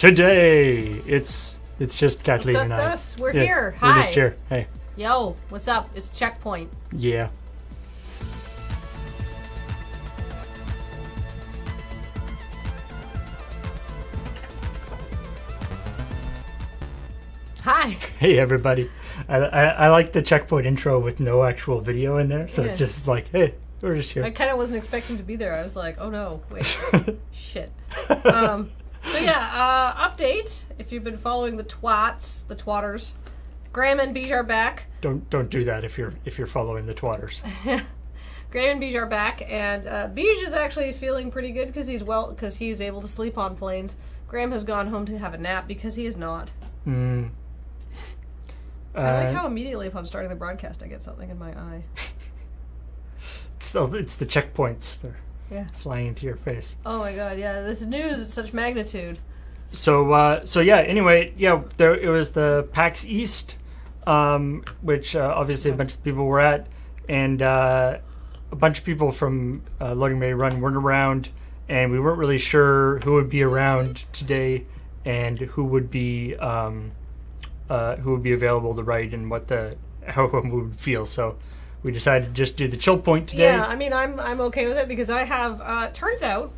today. It's just Kathleen and I. It's us. We're here. Hi. We're just here. Hey. Yo, what's up? It's Checkpoint. Yeah. Hi. Hey everybody. I like the Checkpoint intro with no actual video in there, so it's just like, hey, we're just here. I kind of wasn't expecting to be there. I was like, oh no, wait, shit. So yeah, update. If you've been following the twatters, Graham and Beej are back. Don't do that if you're following the twatters. Graham and Beej are back, and Beej is actually feeling pretty good because he's able to sleep on planes. Graham has gone home to have a nap because he is not. I like how immediately upon starting the broadcast I get something in my eye. It's the checkpoints. They're flying into your face. Oh my god, yeah, this news at such magnitude. So yeah, anyway, yeah, it was the PAX East, which obviously a bunch of people were at, and a bunch of people from Loading Bay Run weren't around, and we weren't really sure who would be around today and who would be available to write and how we would feel. So we decided to just do the Chillpoint today. Yeah, I mean, I'm okay with it because I have, turns out,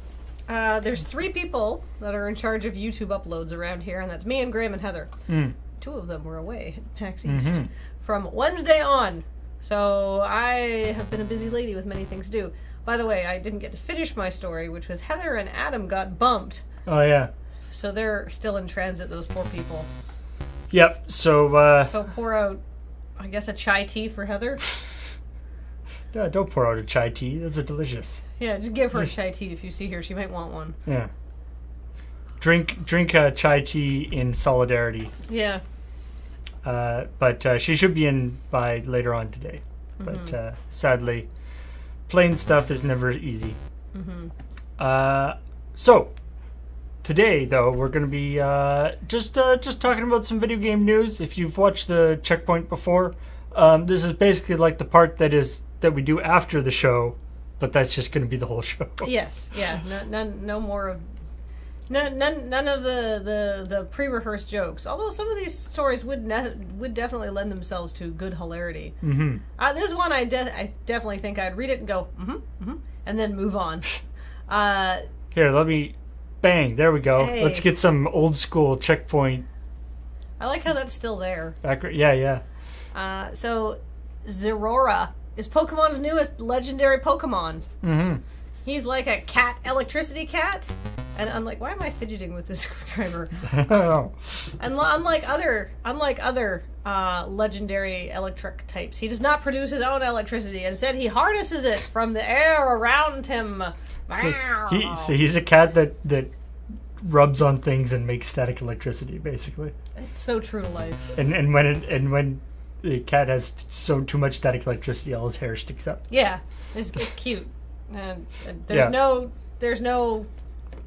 there's 3 people that are in charge of YouTube uploads around here, and that's me and Graham and Heather. 2 of them were away at PAX East from Wednesday on. So I have been a busy lady with many things to do. By the way, I didn't get to finish my story, which was Heather and Adam got bumped. Oh, yeah. So they're still in transit, those poor people. Yep, so pour out, I guess, a chai tea for Heather? No, don't pour out a chai tea. Those are delicious. Yeah, just give her a chai tea if you see her. She might want one. Yeah. Drink a chai tea in solidarity. Yeah. But she should be in by later on today. But sadly, plane stuff is never easy. So today, though, we're going to be just talking about some video game news. If you've watched the Checkpoint before, this is basically like the part that we do after the show, but that's just going to be the whole show. Yes, yeah, no more of none of the pre-rehearsed jokes. Although some of these stories would definitely lend themselves to good hilarity. This one I definitely think I'd read it and go and then move on. Here, let me. Bang, there we go. Hey. Let's get some old school Checkpoint. I like how that's still there. Yeah. So, Zerora is Pokemon's newest legendary Pokemon. He's like a cat, electricity cat. And unlike, why am I fidgeting with this screwdriver? And unlike other legendary electric types, he does not produce his own electricity. Instead, he harnesses it from the air around him. So he's a cat that rubs on things and makes static electricity, basically. It's so true to life. And when the cat has too much static electricity, all his hair sticks up. Yeah, it's cute. And there's no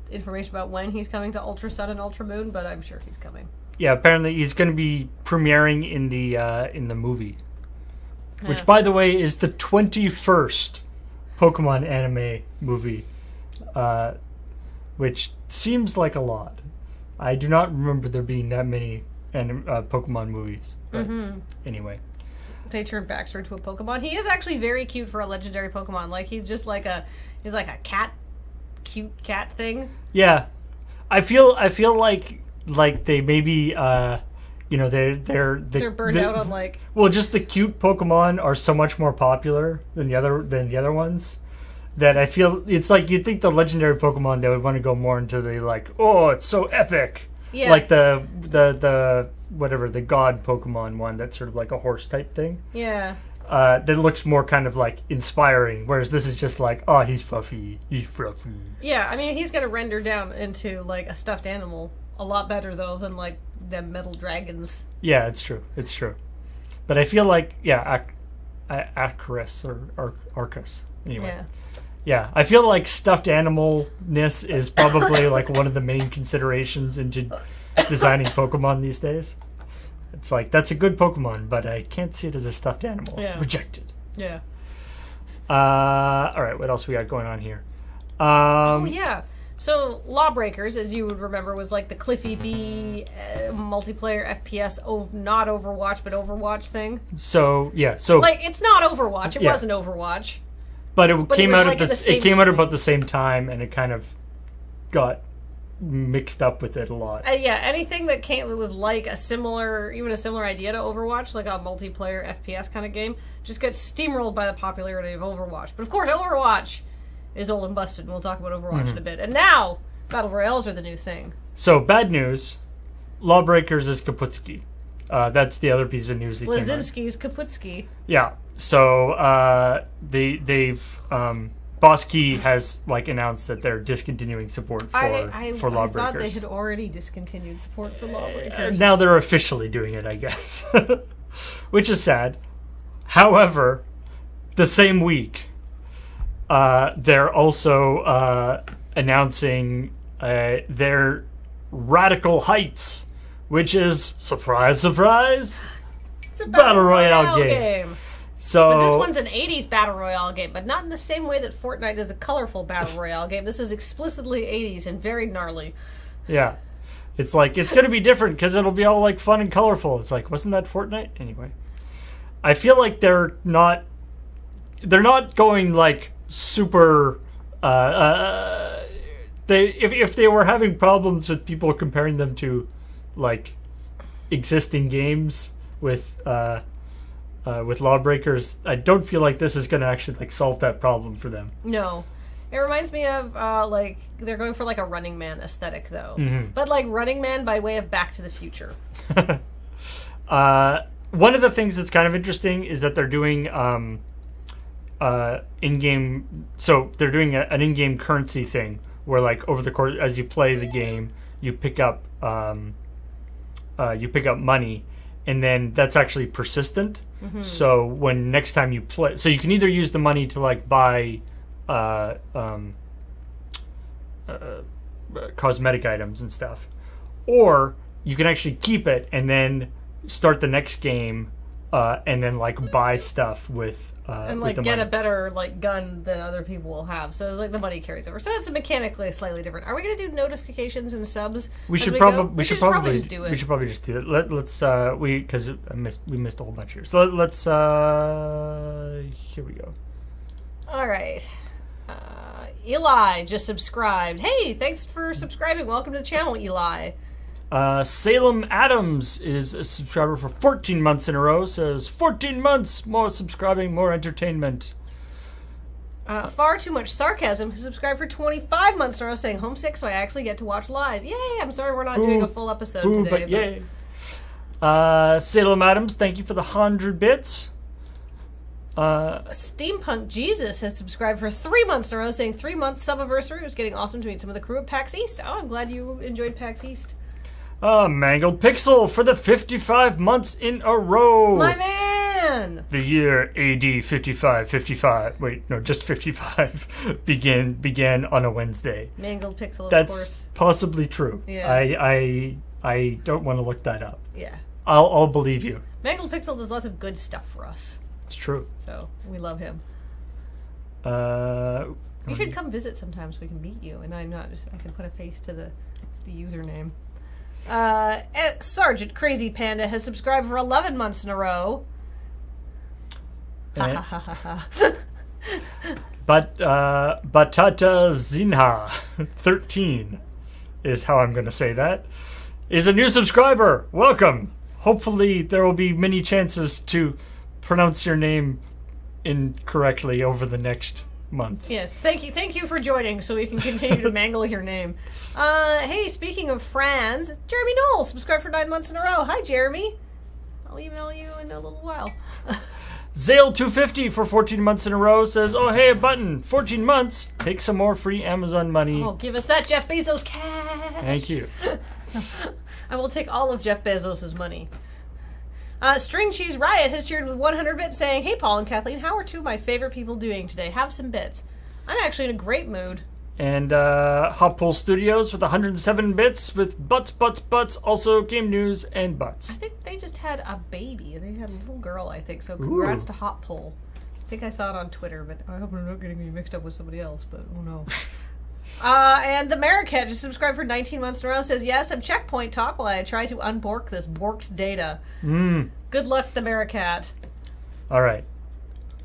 information about when he's coming to Ultra Sun and Ultra Moon, but I'm sure he's coming. Yeah, apparently he's going to be premiering in the movie, which, by the way, is the 21st Pokemon anime movie, which seems like a lot. I do not remember there being that many Pokemon movies. But anyway, they turned Baxter into a Pokemon. He is actually very cute for a legendary Pokemon. Like he's just like a cat, cute cat thing. Yeah, I feel like they maybe they're burned out on like. Well, just the cute Pokemon are so much more popular than the other ones that I feel it's like you'd think the legendary Pokemon they would want to go more into the like, oh, it's so epic. Yeah. Like the whatever the god Pokemon one that's sort of like a horse type thing. Yeah. That looks more kind of like inspiring, whereas this is just like, oh, he's fluffy. Yeah, I mean he's gonna render down into like a stuffed animal a lot better though than like the metal dragons. Yeah, it's true. But I feel like Acarus or Arcus. Anyway. Yeah. Yeah, I feel like stuffed animalness is probably like one of the main considerations into designing Pokemon these days. It's like, that's a good Pokemon, but I can't see it as a stuffed animal. Yeah. Rejected. Yeah. All right, what else we got going on here? Oh, yeah. So, Lawbreakers, as you would remember, was like the Cliffy B multiplayer FPS, not Overwatch, but Overwatch thing. So like it's not Overwatch. It wasn't Overwatch. But it came out like at it came out about the same time, and it kind of got mixed up with it a lot. Yeah, anything that was like a similar idea to Overwatch, like a multiplayer FPS kind of game, just got steamrolled by the popularity of Overwatch. But of course, Overwatch is old and busted, and we'll talk about Overwatch in a bit. And now, Battle Royales are the new thing. So, bad news, Lawbreakers is Kaputski. That's the other piece of news that came out. Blazinski's Kaputski. Yeah, so they've... Boss Key has announced that they're discontinuing support for Lawbreakers. I thought they had already discontinued support for Lawbreakers. Now they're officially doing it, I guess, which is sad. However, the same week, they're also announcing their Radical Heights, which is surprise, surprise, it's a Battle Royale game. So, but this one's an 80s Battle Royale game, but not in the same way that Fortnite is a colorful Battle Royale game. This is explicitly 80s and very gnarly. Yeah. It's going to be different because it'll be all fun and colorful. It's wasn't that Fortnite? Anyway. I feel like they're not going super if they were having problems with people comparing them to existing games with Lawbreakers, I don't feel like this is going to actually solve that problem for them. No. It reminds me of they're going for a Running Man aesthetic though. Mm-hmm. But Running Man by way of Back to the Future. One of the things that's kind of interesting is that they're doing in-game, so they're doing an in-game currency thing where over the course as you play the game, you pick up money, and then that's actually persistent. Mm-hmm. So when next time you play, so you can either use the money to buy cosmetic items and stuff, or you can actually keep it and then start the next game and then buy stuff with and with the get money. a better gun than other people will have. So it's the money carries over. So it's mechanically slightly different. Are we going to do notifications and subs? We should probably just do it. We should probably just do it. Let's because we missed a whole bunch here. So let's here we go. All right. Eli just subscribed. Hey, thanks for subscribing. Welcome to the channel, Eli. Salem Adams is a subscriber for 14 months in a row. Says 14 months, more subscribing, more entertainment. Far Too Much Sarcasm has subscribed for 25 months in a row, saying homesick, so I actually get to watch live. Yay! I'm sorry we're not doing a full episode today. But yay! Salem Adams, thank you for the 100 bits. Steampunk Jesus has subscribed for 3 months in a row, saying 3 months subiversary. It was getting awesome to meet some of the crew at PAX East. Oh, I'm glad you enjoyed PAX East. Mangled Pixel for the 55 months in a row. My man! The year AD 55. Wait, no, just 55 began on a Wednesday. Mangled Pixel, of That's course. possibly true. Yeah. I don't want to look that up. Yeah. I'll believe you. Mangled Pixel does lots of good stuff for us. It's true. So, we love him. You should come visit sometime so we can meet you, and I can put a face to the username. Sergeant Crazy Panda has subscribed for 11 months in a row. But Batata Zinha 13 is how I'm going to say that, is a new subscriber. Welcome. Hopefully there will be many chances to pronounce your name incorrectly over the next months. Yes, thank you for joining so we can continue to mangle your name. Hey, speaking of Franz, Jeremy Knowles subscribed for 9 months in a row. Hi, Jeremy. I'll email you in a little while. Zale250 for 14 months in a row says, oh hey, a button, 14 months, take some more free Amazon money. Oh, give us that Jeff Bezos cash. Thank you. I will take all of Jeff Bezos' money. String Cheese Riot has cheered with 100 bits saying, hey Paul and Kathleen, how are two of my favorite people doing today? Have some bits. I'm actually in a great mood. And Hot Pool Studios with 107 bits with butts, also game news and butts. I think they just had a baby. They had a little girl, I think, so congrats to Hot Pool. I think I saw it on Twitter, but I hope I'm not getting me mixed up with somebody else, but oh no. And the Maricat just subscribed for 19 months in a row. Says, yes, I'm CheckPoint talk while I try to unbork this borked data. Good luck, the Maricat. All right.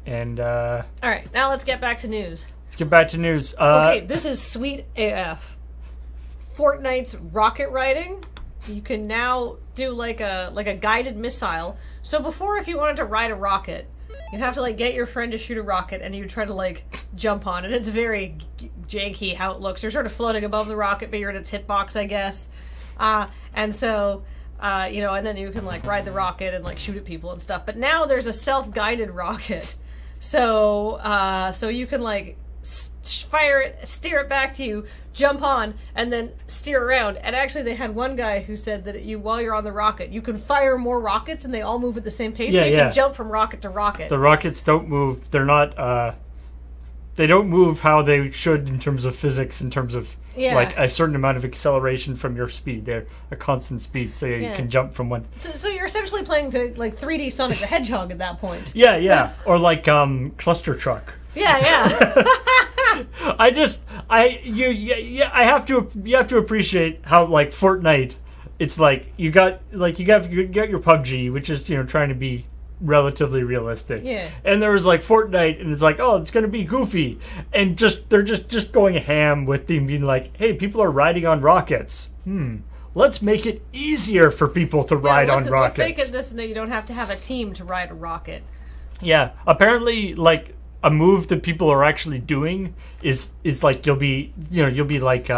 And, all right, now let's get back to news. Let's get back to news. Okay, this is sweet AF. Fortnite's rocket riding. You can now do like a guided missile. So before, if you wanted to ride a rocket, you'd have to like get your friend to shoot a rocket, and you'd try to like jump on it. It's very janky how it looks. You're sort of floating above the rocket, but you're in its hitbox, I guess. And so, you know, and then you can like ride the rocket and like shoot at people and stuff. But now there's a self-guided rocket. So, so you can like fire it, steer it back to you, jump on, and then steer around. And actually, they had one guy who said that while you're on the rocket, you can fire more rockets, and they all move at the same pace. So you can jump from rocket to rocket. The rockets don't move. They're not. They don't move how they should in terms of physics. In terms of like a certain amount of acceleration from your speed. They're a constant speed, so you can jump from one. So you're essentially playing the like 3D Sonic the Hedgehog at that point. Yeah, or like Cluster Truck. Yeah. You have to appreciate how like Fortnite, it's like you got your PUBG, which is, you know, trying to be relatively realistic. Yeah. And there was like Fortnite, and it's like, oh, it's gonna be goofy, and they're just going ham with them being like, hey, people are riding on rockets. Let's make it easier for people to ride on rockets. Let's make it this, so you don't have to have a team to ride a rocket. Yeah. Apparently, like, a move that people are actually doing is like you'll be like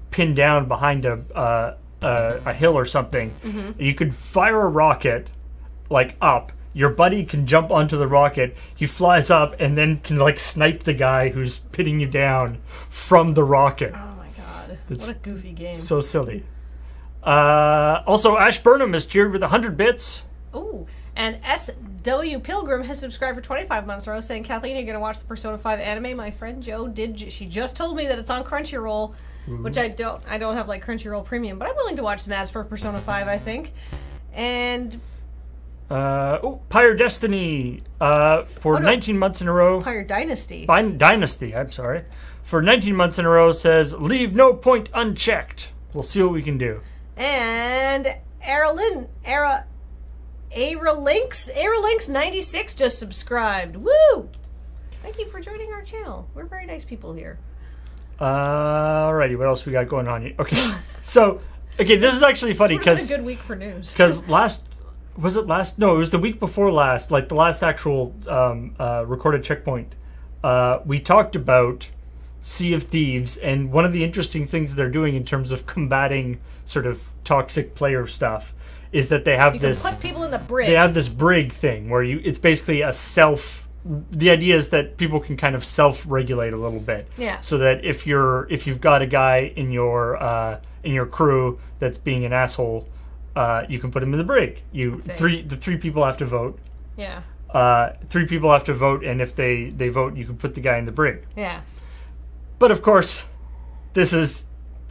pinned down behind a hill or something. You could fire a rocket like up. Your buddy can jump onto the rocket. He flies up and then can like snipe the guy who's pinning you down from the rocket. Oh my god! What a goofy game! So silly. Also, Ash Burnham is cheered with 100 bits. Ooh. And S.W. Pilgrim has subscribed for 25 months in a row, saying, Kathleen, you're going to watch the Persona 5 anime? My friend Jo did. She just told me that it's on Crunchyroll, which I don't have, like, Crunchyroll Premium, but I'm willing to watch some ads for Persona 5, I think. And... Pyre Destiny, for 19 months in a row. Pyre Dynasty. Dynasty, I'm sorry. For 19 months in a row says, leave no point unchecked. We'll see what we can do. And Aralinks96 just subscribed. Woo! Thank you for joining our channel. We're very nice people here. Alrighty, what else we got going on here? Okay, so this is actually funny because a good week for news. Because it was the week before last, like the last actual recorded checkpoint. We talked about Sea of Thieves, and one of the interesting things they're doing in terms of combating sort of toxic player stuff is that they have you can put people in the brig. They have this brig thing where it's basically the idea is that people can kind of self-regulate a little bit. Yeah. So that if you've got a guy in your crew that's being an asshole, you can put him in the brig. The three people have to vote. Yeah. 3 people have to vote, and if they vote, you can put the guy in the brig. Yeah. But of course, this is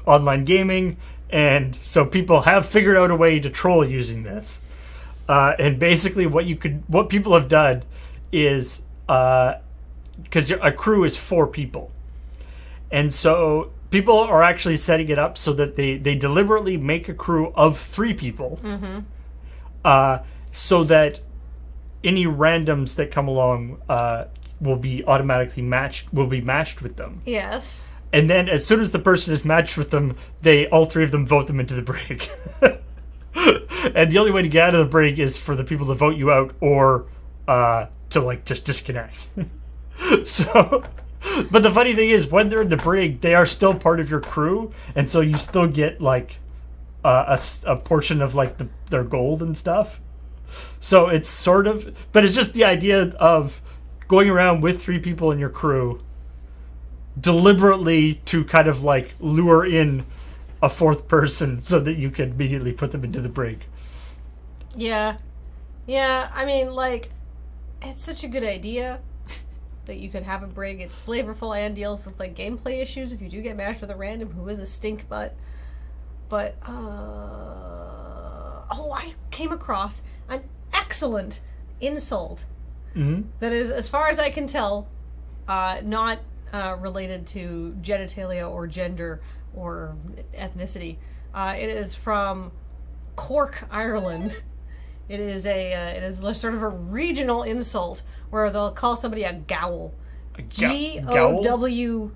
online gaming, and so people have figured out a way to troll using this. And basically, what people have done is, because a crew is 4 people, and so people are actually setting it up so that they deliberately make a crew of 3 people, so that any randoms that come along will be automatically matched with them. Yes. And then as soon as the person is matched with them, all 3 of them vote them into the brig. And the only way to get out of the brig is for the people to vote you out, or to like just disconnect. So, but the funny thing is, when they're in the brig, they are still part of your crew, and so you still get like a portion of like their gold and stuff. So it's sort of, but it's just the idea of going around with 3 people in your crew deliberately to kind of like lure in a 4th person so that you can immediately put them into the brig. Yeah. Yeah, I mean, like, it's such a good idea that you could have a brig. It's flavorful and deals with, like, gameplay issues if you do get matched with a random who is a stink butt. But, I came across an excellent insult. Mm-hmm. That is, as far as I can tell, not related to genitalia or gender or ethnicity. It is from Cork, Ireland. It is sort of a regional insult where they'll call somebody a gowl. Gowl,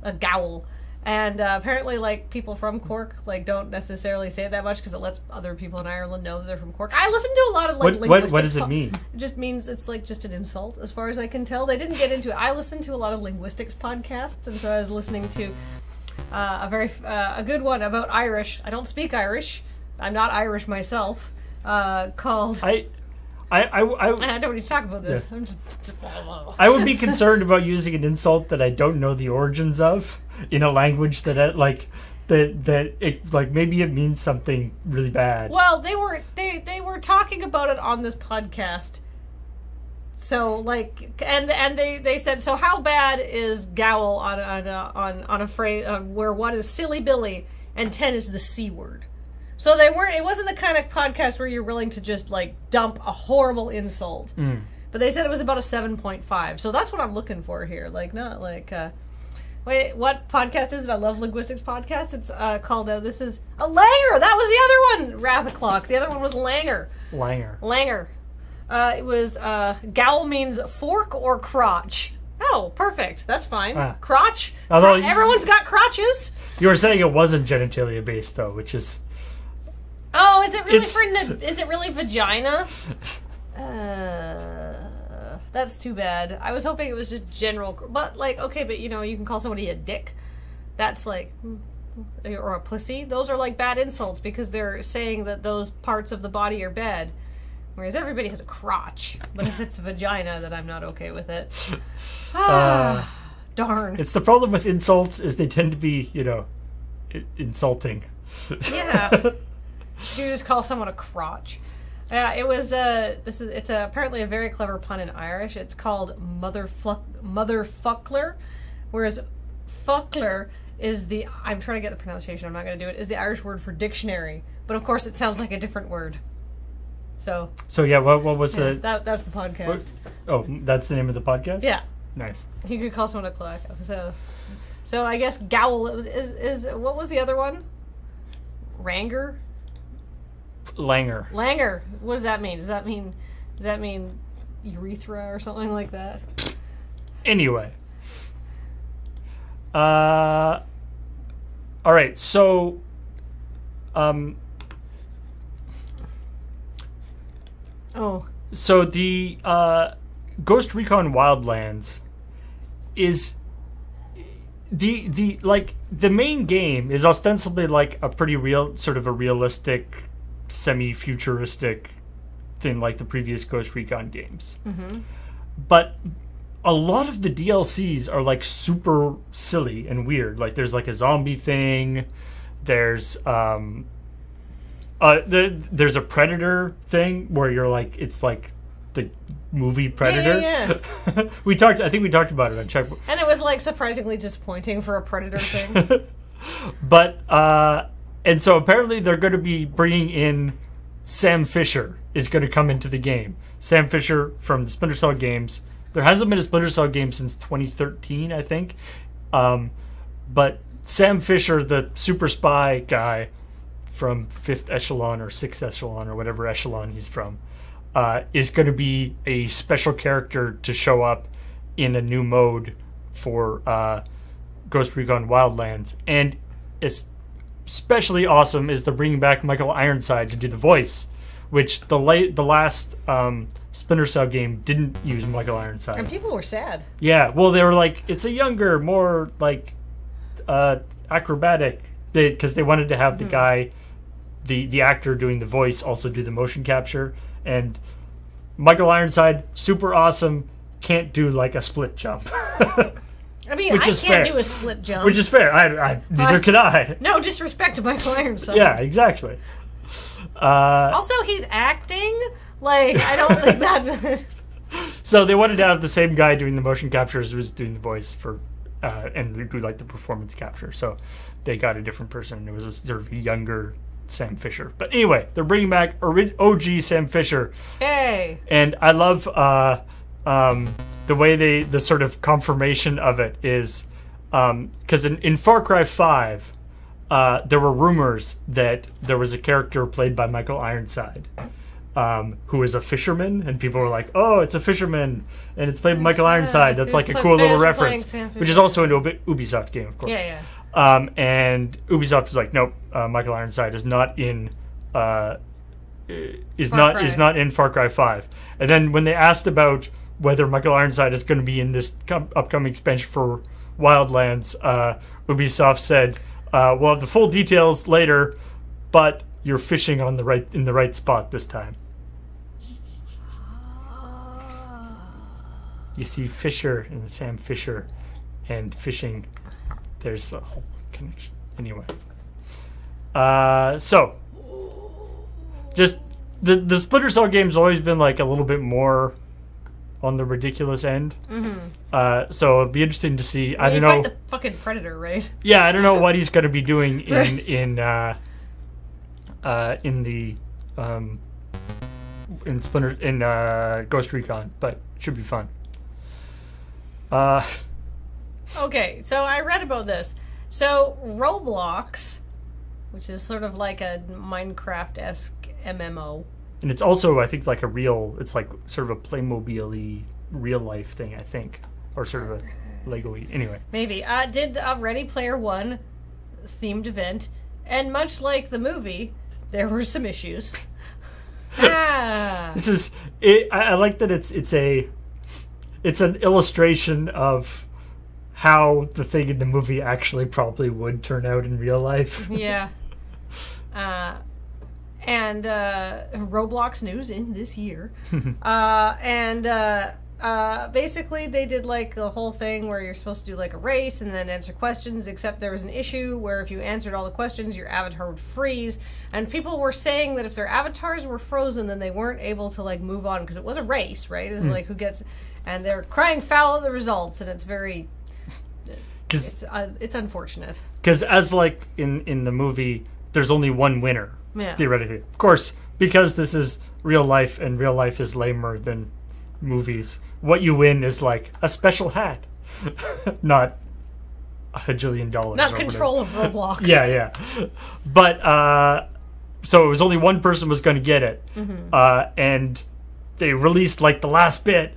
a gowl. And apparently, like, people from Cork, like, don't necessarily say it that much because it lets other people in Ireland know that they're from Cork. I listen to a lot of, like, linguistics. What does it mean? It just means it's, like, just an insult, as far as I can tell. They didn't get into it. I listen to a lot of linguistics podcasts, and so I was listening to a good one about Irish. I don't speak Irish. I'm not Irish myself. Called... I don't need to talk about this. Yeah. I'm just... I would be concerned about using an insult that I don't know the origins of in a language that maybe it means something really bad. Well, they were talking about it on this podcast. So like, and they said, so how bad is gowl on a phrase where 1 is silly Billy and 10 is the C word. So it wasn't the kind of podcast where you're willing to just, like, dump a horrible insult. But they said it was about a 7.5. So that's what I'm looking for here. Like, not like, wait, what podcast is it? I love linguistics podcasts. It's called, this is a Langer. That was the other one. Wrath o'Clock. The other one was Langer. Langer. It was, gowl means fork or crotch. Oh, perfect. That's fine. Crotch. Although everyone's got crotches. You were saying it wasn't genitalia based, though, which is... Oh, is it really vagina? That's too bad. I was hoping it was just general, but like, okay, but you know, you can call somebody a dick. That's like, or a pussy. Those are like bad insults because they're saying that those parts of the body are bad. Whereas everybody has a crotch. But if it's a vagina, then I'm not okay with it. Darn. It's the problem with insults is they tend to be, you know, insulting. Yeah. You just call someone a crotch. Yeah, it was. It's apparently a very clever pun in Irish. It's called motherfuckler, whereas fuckler is the. I'm trying to get the pronunciation. I'm not going to do it. Is the Irish word for dictionary, but of course it sounds like a different word. So yeah, what was the? That's the podcast. That's the name of the podcast. Yeah. Nice. You could call someone a clock. So I guess gowl is what was the other one? Ranger. Langer. What does that mean? Does that mean urethra or something like that? Anyway. All right. So So the Ghost Recon Wildlands is the main game is ostensibly like a pretty real sort of a realistic semi-futuristic thing like the previous Ghost Recon games. Mm-hmm. But a lot of the DLCs are like super silly and weird. Like there's like a zombie thing. There's there's a Predator thing where you're like it's like the movie Predator. Yeah. I think we talked about it on CheckPoint. And it was like surprisingly disappointing for a Predator thing. But and so apparently they're going to be bringing in Sam Fisher is going to come into the game. Sam Fisher from the Splinter Cell games. There hasn't been a Splinter Cell game since 2013, I think. But Sam Fisher, the super spy guy from 5th Echelon or 6th Echelon or whatever echelon he's from, is going to be a special character to show up in a new mode for Ghost Recon Wildlands. And it's especially awesome is they're bringing back Michael Ironside to do the voice, which the last Splinter Cell game didn't use Michael Ironside. And people were sad. Yeah, well, they were like, it's a younger, more like acrobatic, because they wanted to have the guy, the actor doing the voice also do the motion capture. And Michael Ironside, super awesome, can't do like a split jump. I mean, I can't do a split jump. Which is fair. Neither can I. No disrespect to Michael Ironside. Yeah, exactly. Also, he's acting. Like, I don't think that... So they wanted to have the same guy doing the motion captures who was doing the voice for... and do like the performance capture. So they got a different person. It was a sort of younger Sam Fisher. But anyway, they're bringing back OG Sam Fisher. Hey! And I love... the the way the sort of confirmation of it is because in Far Cry 5, there were rumors that there was a character played by Michael Ironside, who is a fisherman, and people were like, "Oh, it's a fisherman, and it's played by Michael Ironside." That's like a cool little reference, which is also an Ubisoft game, of course. Yeah. And Ubisoft was like, "Nope, Michael Ironside is not in not in Far Cry 5." And then when they asked about whether Michael Ironside is going to be in this upcoming expansion for Wildlands, Ubisoft said, "We'll have the full details later, but you're fishing in the right spot this time." You see Fisher and Sam Fisher and fishing. There's a whole connection. Anyway. So just the Splinter Cell game's always been like a little bit more on the ridiculous end. So it'd be interesting to see. I don't know. Fight the fucking Predator, right? Yeah, I don't know what he's going to be doing in Ghost Recon, but should be fun. Okay, so I read about this. So Roblox, which is sort of like a Minecraft-esque MMO. And it's also, I think, like it's like sort of a Playmobil-y real-life thing, I think. Or sort of a Lego-y. Anyway. Maybe. Did a Ready Player One themed event, and much like the movie, there were some issues. This is... I like that it's an illustration of how the thing in the movie actually probably would turn out in real life. Yeah. And Roblox news in this year. Basically they did like a whole thing where you're supposed to do like a race and then answer questions, except there was an issue where if you answered all the questions, your avatar would freeze. And people were saying that if their avatars were frozen, then they weren't able to like move on, because it was a race, right? It's like who gets... And they're crying foul at the results, and it's very... It's unfortunate. Because as like in the movie, there's only one winner, theoretically. Of course, because this is real life, and real life is lamer than movies, what you win is like a special hat, not $1 billion. Not control of Roblox. Yeah. But, so it was only one person was going to get it. And they released like the last bit,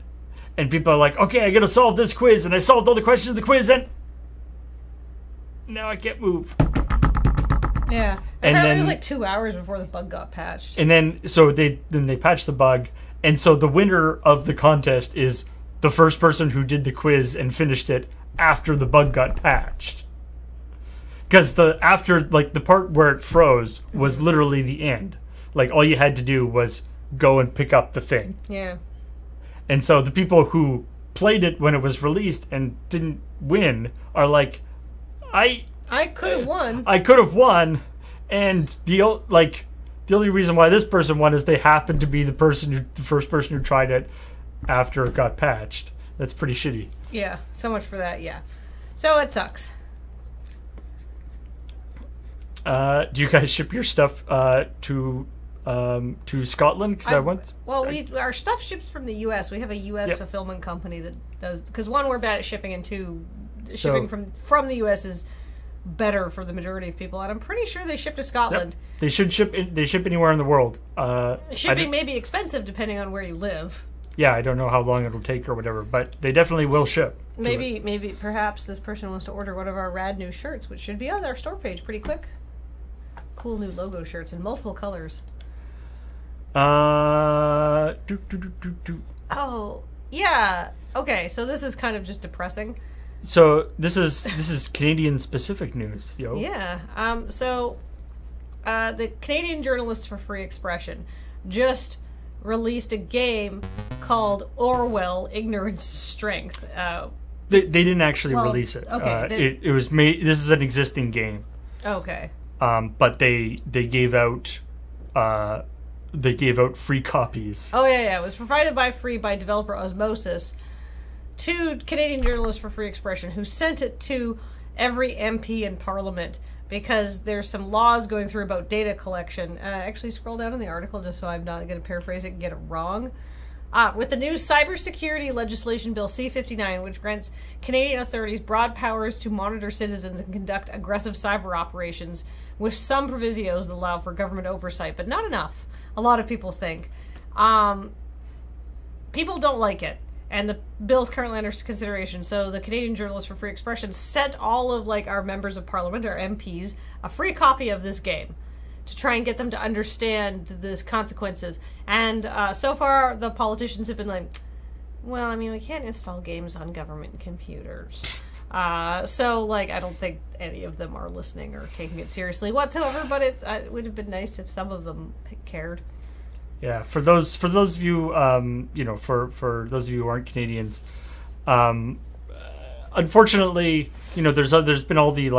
and people are like, okay, I got to solve this quiz, and I solved all the questions of the quiz, and now I can't move. Yeah. Apparently it was like 2 hours before the bug got patched. And then they patched the bug, and so the winner of the contest is the first person who did the quiz and finished it after the bug got patched. Because the part where it froze was literally the end. Like all you had to do was go and pick up the thing. Yeah. And so the people who played it when it was released and didn't win are like, I could have won. I could have won, and the only reason why this person won is they happened to be the first person who tried it after it got patched. That's pretty shitty. Yeah, so much for that. Yeah, so it sucks. Do you guys ship your stuff to Scotland? Because I went. Well, our stuff ships from the U.S. We have a U.S. fulfillment company that does. Because one, we're bad at shipping, and two, shipping from the U.S. is better for the majority of people, and I'm pretty sure they ship to Scotland. Yep. They should ship. They ship anywhere in the world. Shipping may be expensive depending on where you live. Yeah, I don't know how long it'll take or whatever, but they definitely will ship. Maybe, perhaps this person wants to order one of our rad new shirts, which should be on our store page pretty quick. Cool new logo shirts in multiple colors. Oh, yeah. Okay, so this is kind of just depressing. So this is Canadian specific news, yo. Yeah. So the Canadian Journalists for Free Expression just released a game called Orwell: Ignorance Strength. They didn't actually release it. Okay. It was made. This is an existing game. Okay. But they gave out free copies. Oh yeah. It was provided by developer Osmosis to Canadian Journalists for Free Expression, who sent it to every MP in Parliament because there's some laws going through about data collection. Actually, scroll down in the article just so I'm not going to paraphrase it and get it wrong. With the new cybersecurity legislation bill C-59, which grants Canadian authorities broad powers to monitor citizens and conduct aggressive cyber operations, with some provisos that allow for government oversight, but not enough. A lot of people think. People don't like it, and the bill is currently under consideration. So the Canadian Journalists for Free Expression sent all of our members of Parliament, our MPs, a free copy of this game, to try and get them to understand the consequences. And so far, the politicians have been like, well, I mean, we can't install games on government computers. So, I don't think any of them are listening or taking it seriously whatsoever, but it would have been nice if some of them cared. Yeah, for those of you, for those of you who aren't Canadians, unfortunately, there's been all the,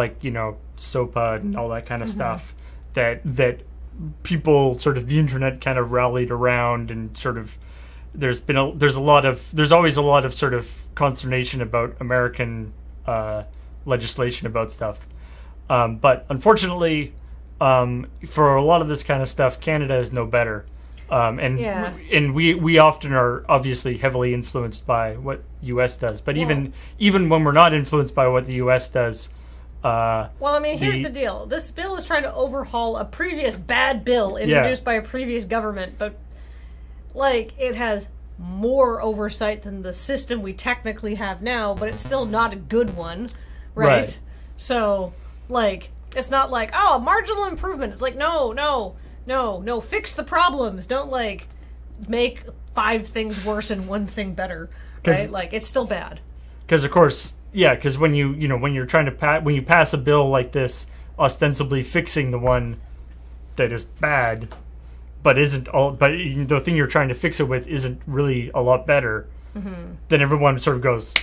SOPA and all that kind of stuff that people sort of the internet kind of rallied around, and sort of there's always a lot of sort of consternation about American legislation about stuff, but unfortunately, for a lot of this kind of stuff, Canada is no better, and we often are obviously heavily influenced by what U.S. does, but even when we're not influenced by what the U.S. does. Here's the deal. This bill is trying to overhaul a previous bad bill introduced by a previous government, but, it has more oversight than the system we technically have now, but it's still not a good one, right? So, it's not marginal improvement. It's no, fix the problems. Don't, make 5 things worse and 1 thing better, right? It's still bad. Because, of course... Yeah, because when you're trying to when you pass a bill like this, ostensibly fixing the one that is bad, but the thing you're trying to fix it with isn't really a lot better, then everyone sort of goes,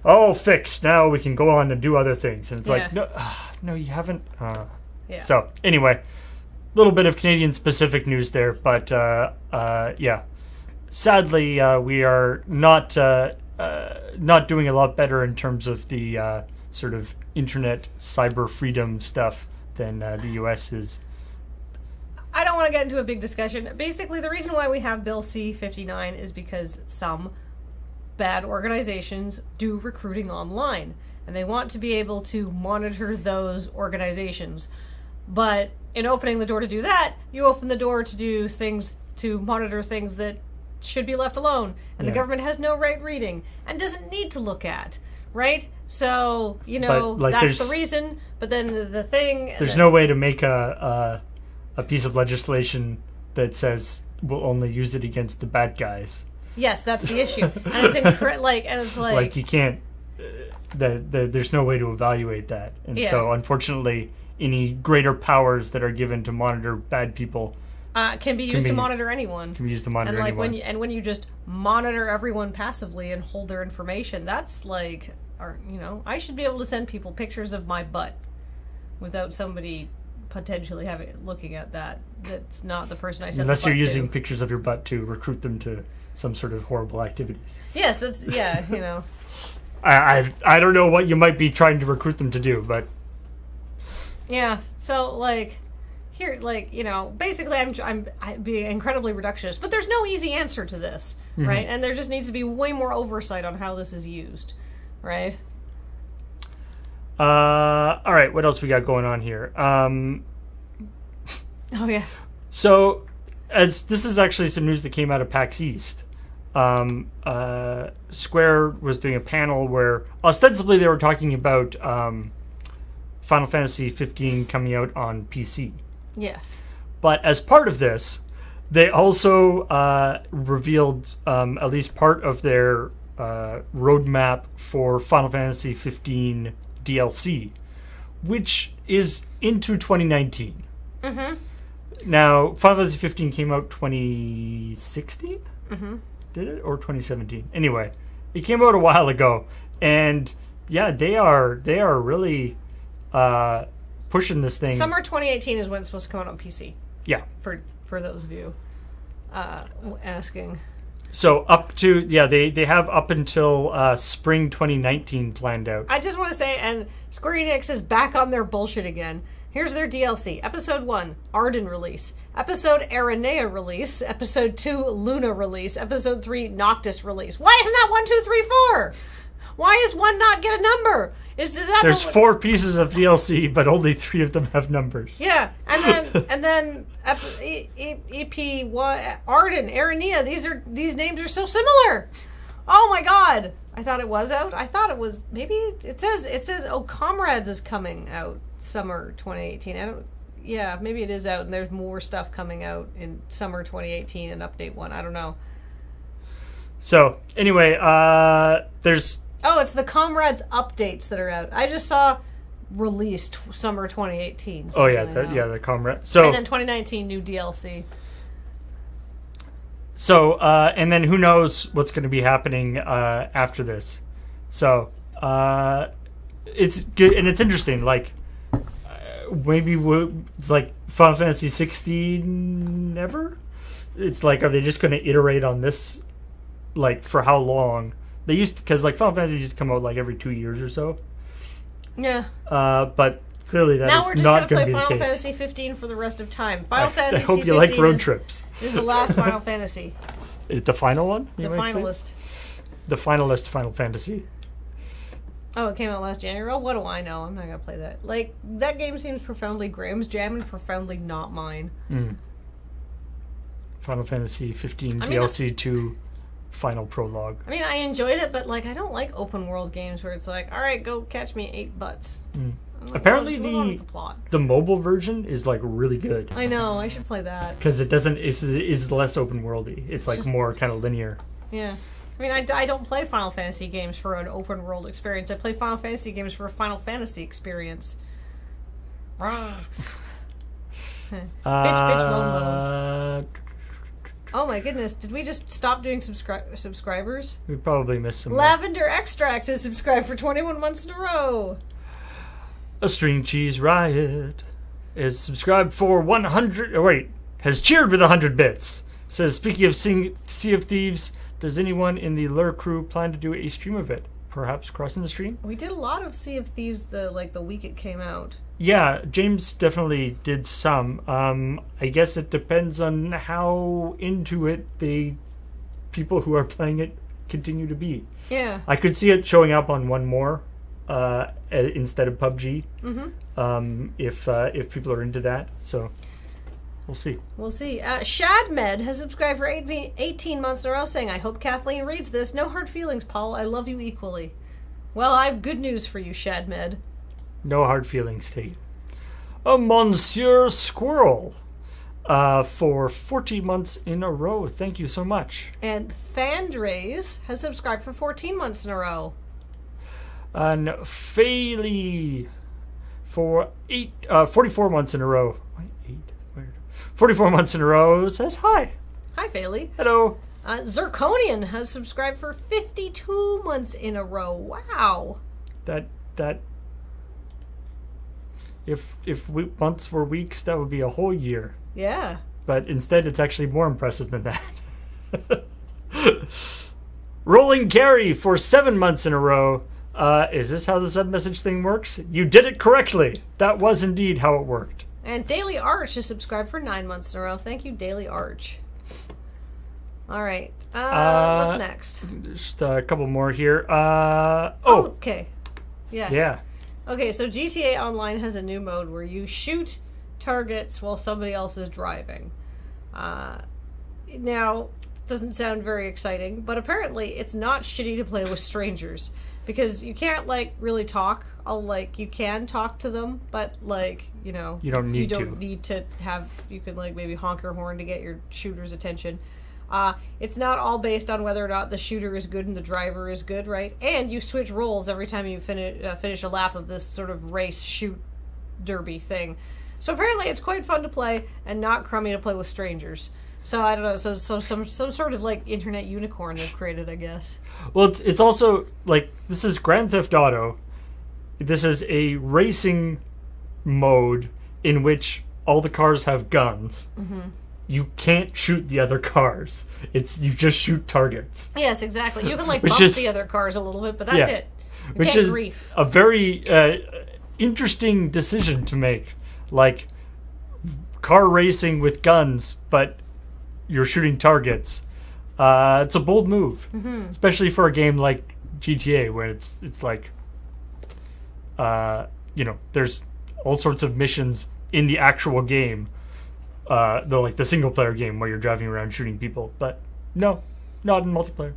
"Oh, fixed. Now we can go on and do other things." And it's no, you haven't. So anyway, a little bit of Canadian specific news there, but sadly we are not doing a lot better in terms of the sort of internet cyber freedom stuff than the U.S. is. I don't want to get into a big discussion. Basically, the reason why we have Bill C-59 is because some bad organizations do recruiting online, and they want to be able to monitor those organizations. But in opening the door to do that, you open the door to do things, to monitor things that should be left alone, and the government has no right reading and doesn't need to look at, right? So that's the reason. But then the thing, there's no way to make a piece of legislation that says we'll only use it against the bad guys. Yes, that's the issue, and it's you can't. There's no way to evaluate that, and so unfortunately, any greater powers that are given to monitor bad people. Can be used to monitor anyone. Can be used to monitor anyone. When you just monitor everyone passively and hold their information, that's I should be able to send people pictures of my butt without somebody potentially looking at that. That's not the person I sent. Unless you're using pictures of your butt to recruit them to some sort of horrible activities. Yes, that's I don't know what you might be trying to recruit them to do, but so here, basically, I'm being incredibly reductionist, but there's no easy answer to this, right? And there just needs to be way more oversight on how this is used, right? All right, what else we got going on here? So, as this is actually some news that came out of PAX East, Square was doing a panel where ostensibly they were talking about Final Fantasy 15 coming out on PC. Yes. But as part of this, they also revealed at least part of their roadmap for Final Fantasy 15 DLC, which is into 2019. Now, Final Fantasy 15 came out 2016? Did it? Or 2017? Anyway, it came out a while ago, and they are really pushing this thing. Summer 2018 is when it's supposed to come out on PC. Yeah. For those of you asking. So up to they have up until spring 2019 planned out. I just want to say, and Square Enix is back on their bullshit again. Here's their DLC. Episode 1, Arden release. Episode Aranea release. Episode 2, Luna release. Episode 3, Noctis release. Why isn't that 1, 2, 3, 4? Why is 1 not get a number? There's 4 pieces of DLC, but only 3 of them have numbers. Yeah, and then EP1, Arden, Aranea. These names are so similar. Oh my god! I thought it was out. I thought it was maybe it says Oh Comrades is coming out summer 2018. Yeah, maybe it is out, and there's more stuff coming out in summer 2018 and update 1. I don't know. So anyway, there's. Oh, it's the Comrades updates that are out. I just saw released summer 2018. So the Comrades. So and then 2019 new DLC. So and then who knows what's going to be happening after this? So it's good and it's interesting. Like maybe it's like Final Fantasy 16 never. It's like, are they just going to iterate on this? Like for how long? They used to, because like Final Fantasy used to come out like every 2 years or so. Yeah. But clearly that now is not going to be the case. Now we're just going to play Final Fantasy 15 for the rest of time. Final Fantasy 15 I hope you like road trips. Is the last Final Fantasy. The final one? The finalist. The finalist Final Fantasy. Oh, it came out last January? Oh, what do I know? I'm not going to play that. Like, that game seems profoundly Graham's jam and profoundly not mine. Final Fantasy 15 DLC 2 final prologue. I mean, I enjoyed it, but like, I don't like open world games where it's like, all right, go catch me 8 butts. Like, apparently the mobile version is like really good. I know, I should play that because it doesn't is less open worldy. It's like just more kind of linear. Yeah, I mean, I don't play Final Fantasy games for an open world experience. I play Final Fantasy games for a Final Fantasy experience. Bitch, moan. Oh my goodness, did we just stop doing subscribers? We probably missed some. Lavender Extract is subscribed for 21 months in a row. A String Cheese Riot is subscribed for 100. Oh wait, has cheered with 100 bits. Says, speaking of Sea of Thieves, does anyone in the Lure crew plan to do a stream of it? Perhaps crossing the stream? We did a lot of Sea of Thieves the week it came out. Yeah, James definitely did some. I guess it depends on how into it the people who are playing it continue to be. Yeah. I could see it showing up on one more instead of PUBG. If people are into that. So we'll see. We'll see. Shadmed has subscribed for 18 months in a row, saying, I hope Kathleen reads this. No hard feelings, Paul. I love you equally. Well, I have good news for you, Shadmed. No hard feelings taken. A Monsieur Squirrel for 40 months in a row. Thank you so much. And Thandrays has subscribed for 14 months in a row. And Fayley for 44 months in a row. Wait, 8? Weird. 44 months in a row says hi. Hi, Fayley. Hello. Zirconian has subscribed for 52 months in a row. Wow. That if months were weeks, that would be a whole year. Yeah. But instead, it's actually more impressive than that. Rolling Carry for 7 months in a row. Is this how the sub-message thing works? You did it correctly. That was indeed how it worked. And Daily Arch is subscribed for 9 months in a row. Thank you, Daily Arch. All right. What's next? Just a couple more here. Okay. Yeah. Yeah. Okay, so GTA Online has a new mode where you shoot targets while somebody else is driving. Now, doesn't sound very exciting, but apparently it's not shitty to play with strangers because you can't really talk. You can talk to them, but you don't need to have. You can maybe honk your horn to get your shooter's attention. It's not all based on whether or not the shooter is good and the driver is good, right? And you switch roles every time you finish a lap of this sort of race shoot derby thing. So apparently it's quite fun to play and not crummy to play with strangers. So I don't know. So some sort of internet unicorn they've created, I guess. Well, it's also this is Grand Theft Auto. This is a racing mode in which all the cars have guns. you can't shoot the other cars. You just shoot targets. Yes, exactly. You can like Which bump is- the other cars a little bit, but that's Yeah. it. You Which can't is grief. a very interesting decision to make. Like, car racing with guns, but you're shooting targets. It's a bold move, especially for a game like GTA, where it's like, there's all sorts of missions in the actual game, the single player game where you're driving around shooting people. But no, not in multiplayer,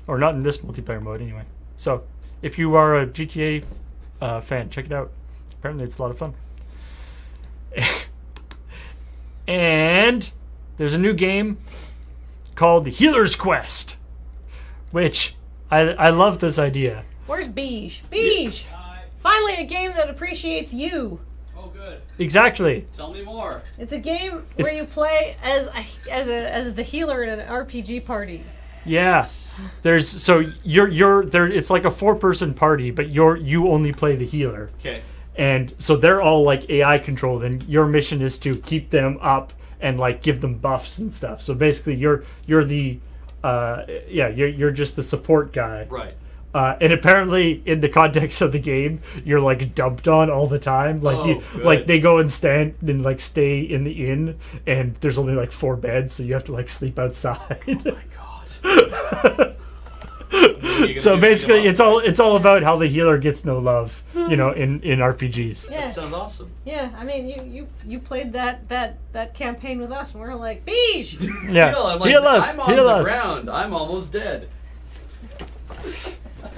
or not in this multiplayer mode anyway. So if you are a GTA fan, check it out. Apparently, it's a lot of fun. And there's a new game called The Healer's Quest, which I love this idea. Where's Beige? Beige! Finally a game that appreciates you. Oh, good. Exactly. Tell me more. It's a game where you play as the healer in an RPG party. Yeah. You're there. It's like a 4-person party, but you only play the healer. Okay. And so they're all like AI controlled, and your mission is to keep them up and like give them buffs and stuff. So basically, you're the you're just the support guy. Right. And apparently, in the context of the game, you're like dumped on all the time. Like good. they go and stay in the inn, and there's only like 4 beds, so you have to like sleep outside. Oh my god. So basically, it's all about how the healer gets no love, in RPGs. Yeah. That sounds awesome. Yeah, I mean, you played that campaign with us, and we were like, Beige! Yeah, I'm like, heal us, I'm on heal the us. ground. I'm almost dead.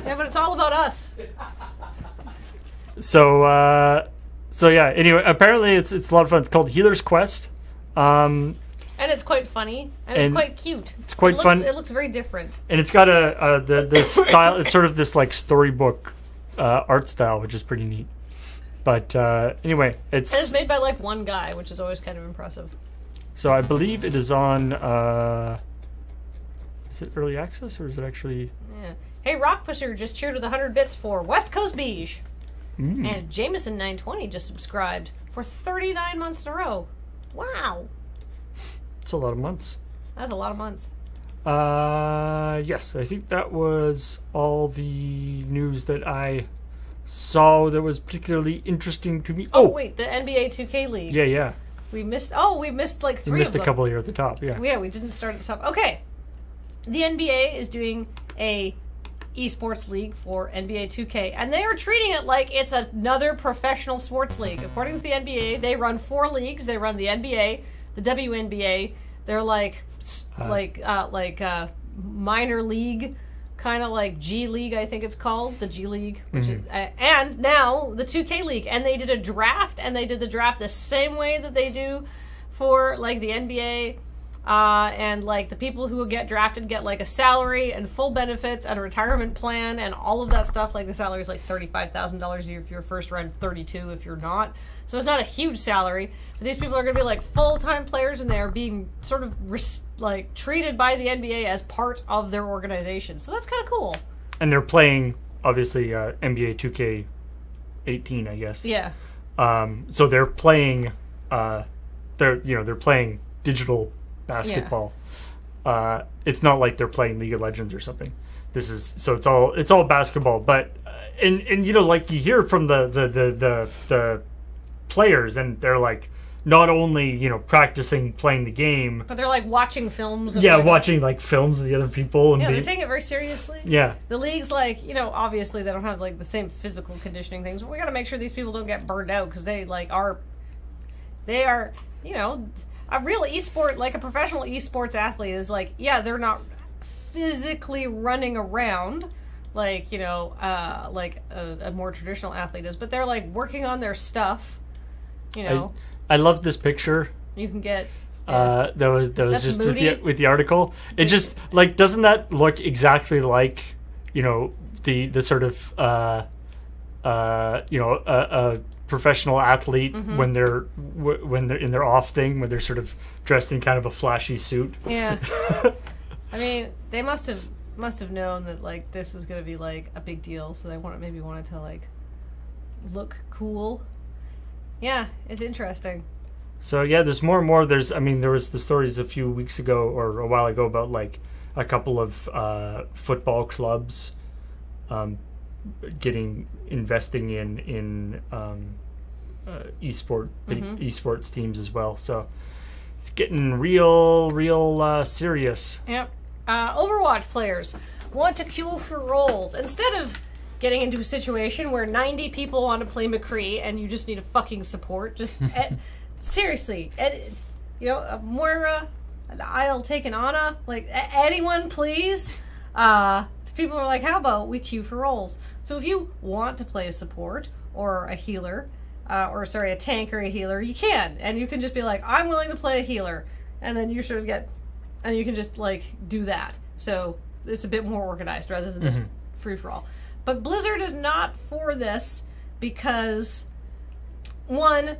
Yeah, but it's all about us. So yeah. Anyway, apparently it's a lot of fun. It's called Healer's Quest. And it's quite funny, and it's quite cute. It's quite fun. It looks very different. And it's got the style. It's sort of this like storybook art style, which is pretty neat. But anyway, And it's made by like one guy, which is always kind of impressive. so I believe it is on. Is it early access or is it actually? Yeah. Hey, Rock Pusher just cheered with 100 bits for West Coast Beige. And Jameson920 just subscribed for 39 months in a row. Wow. It's a lot of months. That's a lot of months. Yes, I think that was all the news that I saw that was particularly interesting to me. Oh, wait, the NBA 2K League. Yeah. We missed like 3 We missed of them. a couple here at the top, yeah. Yeah, we didn't start at the top. Okay. The NBA is doing a esports league for NBA 2K, and they are treating it like it's another professional sports league. According to the NBA, they run 4 leagues. They run the NBA, the WNBA. They're like minor league, kind of like G League, I think it's called, the G League, which is, and now the 2K League. And they did a draft, and they did the draft the same way that they do for like the NBA. And like the people who get drafted get like a salary and full benefits and a retirement plan and all of that stuff. Like the salary is like $35,000 a year if you're first round, 32 if you're not. So it's not a huge salary, but these people are going to be like full-time players, and they are being sort of treated by the NBA as part of their organization. So that's kind of cool. And they're playing obviously NBA 2K18, I guess. Yeah. So they're playing they're playing digital basketball. Yeah. It's not like they're playing League of Legends or something. This is it's all basketball, but and like you hear from the players, and they're like not only practicing playing the game, but they're like watching films of watching like films of the other people, and they're taking it very seriously. Yeah, the league's like obviously they don't have like the same physical conditioning things, but we got to make sure these people don't get burned out, because they are a real esport, like a professional esports athlete is like, they're not physically running around like like a more traditional athlete is, but they're like working on their stuff. I love this picture. You can get that was just with the article. It just like, doesn't that look exactly like the sort of a professional athlete when they're in their off thing, when they're sort of dressed in kind of a flashy suit. Yeah. I mean, they must have known that like this was going to be like a big deal, so they maybe wanted to like look cool. Yeah, it's interesting. So yeah, there's more and more. There was the stories a few weeks ago or a while ago about like a couple of football clubs investing in esports teams as well. So it's getting real serious. Yep. Overwatch players want to queue for roles instead of getting into a situation where 90 people want to play McCree and you just need a fucking support. Just seriously, Moira, I'll take an Ana. Like anyone, please. People are like, how about we queue for roles? So if you want to play a support or a healer, a tank or a healer, you can, and you can just be like, I'm willing to play a healer, and then you sort of and you can just like do that. So it's a bit more organized rather than this free for all. But Blizzard is not for this because, one,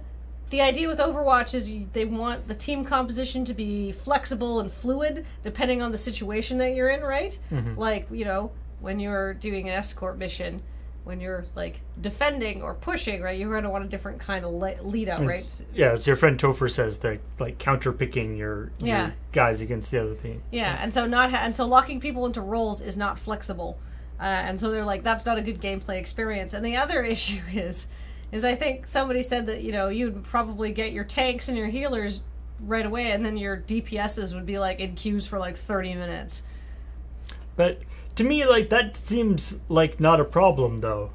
the idea with Overwatch is they want the team composition to be flexible and fluid depending on the situation that you're in, right? Like, when you're doing an escort mission, when you're like defending or pushing, right, you're going to want a different kind of lead out, right? Yeah, as your friend Topher says, that like counter picking your guys against the other team. Yeah, and so locking people into roles is not flexible, and so they're like, that's not a good gameplay experience. And the other issue is I think somebody said that you'd probably get your tanks and your healers right away, and then your DPSs would be like in queues for like 30 minutes. But to me, like, that seems like not a problem, though.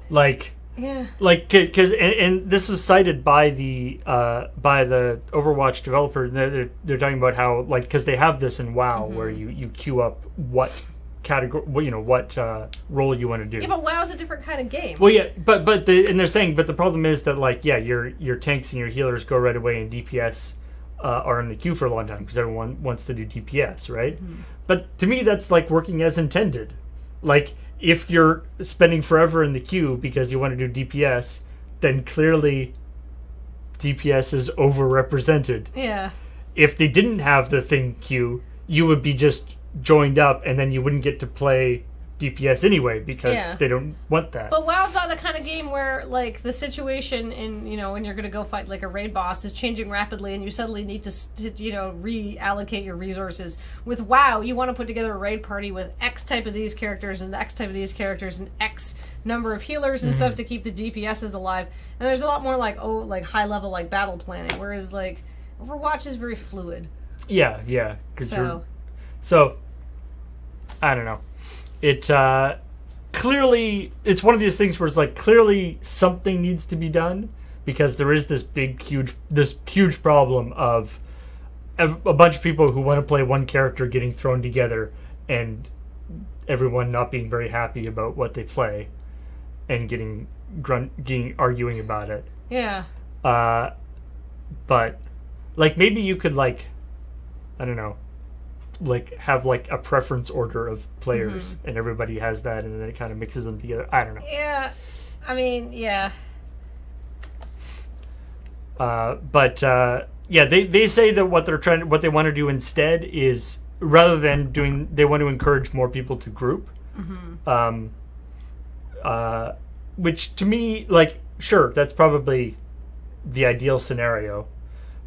Like, yeah, like, because and this is cited by the Overwatch developer. They're talking about how, like, because they have this in WoW where you queue up what category, what role you want to do. Yeah, but WoW's a different kind of game. Well, yeah, but they're saying, but the problem is that, like, yeah, your tanks and your healers go right away, and DPS are in the queue for a long time because everyone wants to do DPS, right? But to me, that's like working as intended. Like, if you're spending forever in the queue because you want to do DPS, then clearly DPS is overrepresented. Yeah. If they didn't have the thing queue, you would be just joined up, and then you wouldn't get to play DPS anyway because they don't want that. But WoW's not the kind of game where, like, the situation in, when you're going to go fight, like, a raid boss is changing rapidly and you suddenly need to reallocate your resources. With WoW, you want to put together a raid party with X type of these characters and X type of these characters and X number of healers and stuff to keep the DPSs alive. And there's a lot more, like, high-level, like, battle planning, whereas, like, Overwatch is very fluid. Yeah. So, I don't know. It clearly, it's one of these things where it's like, clearly something needs to be done because there is this huge problem of a bunch of people who want to play one character getting thrown together and everyone not being very happy about what they play and getting arguing about it. Yeah. But like, maybe you could, like, I don't know, like, have like a preference order of players and everybody has that, and then it kind of mixes them together. I don't know. Yeah, I mean, yeah. They say that what they want to do instead is, rather than they want to encourage more people to group. Which to me, like, sure, that's probably the ideal scenario.